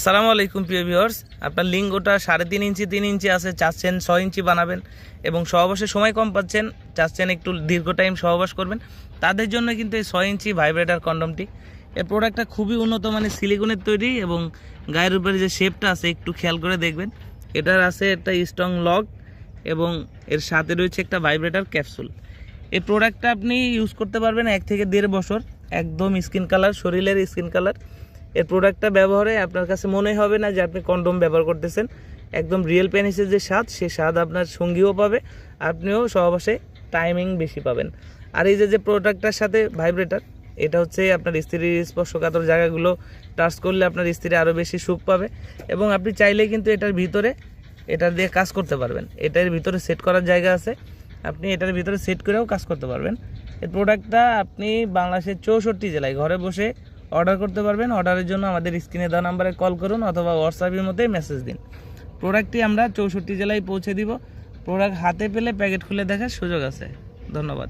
আসসালামু আলাইকুম প্রিয় ভিউয়ার্স, আপনার লিঙ্গটা 3.5 ইঞ্চি 3 ইঞ্চি আছে, চাচ্ছেন 6 ইঞ্চি বানাবেন এবং সহবাসে সময় কম পাচ্ছেন, চাচ্ছেন একটু দীর্ঘ টাইম সহবাস করবেন, তাদের জন্য কিন্তু এই 6 ইঞ্চি ভাইব্রেটর কন্ডমটি। এই প্রোডাক্টটা খুবই উন্নত মানের সিলিকনের তৈরি এবং গায়ের উপরে যে শেপটা আছে একটু খেয়াল করে দেখবেন। এটার আছে একটা স্ট্রং লক এবং এর সাথে রয়েছে একটা ভাইব্রেটর ক্যাপসুল। এই প্রোডাক্টটা আপনি ইউজ করতে পারবেন 1 থেকে 1.5 বছর, একদম স্কিন কালার, শরীরের স্কিন কালার। এর প্রোডাক্টটা ব্যবহারে আপনার কাছে মনে হবে না যে আপনি কন্ডোম ব্যবহার করতেছেন, একদম রিয়েল পেনিসের যে স্বাদ, সে স্বাদ আপনার সঙ্গীও পাবে, আপনিও সহবাসে টাইমিং বেশি পাবেন। আর এই যে প্রোডাক্টটার সাথে ভাইব্রেটর, এটা হচ্ছে আপনার স্ত্রীর স্পর্শকাতর জায়গাগুলো টাচ করলে আপনার স্ত্রী আরও বেশি সুখ পাবে এবং আপনি চাইলে কিন্তু এটার ভিতরে এটা দিয়ে কাজ করতে পারবেন। এটার ভিতরে সেট করার জায়গা আছে, আপনি এটার ভিতরে সেট করেও কাজ করতে পারবেন। এই প্রোডাক্টটা আপনি বাংলাদেশের 64 জেলায় ঘরে বসে অর্ডার করতে পারবেন। অর্ডারের জন্য আমাদের স্ক্রিনে দেওয়া নাম্বারে কল করুন অথবা হোয়াটসঅ্যাপের মধ্যে মেসেজ দিন। প্রোডাক্টটি আমরা 64 জেলায় পৌঁছে দিব। প্রোডাক্ট হাতে পেলে প্যাকেট খুলে দেখার সুযোগ আছে। ধন্যবাদ।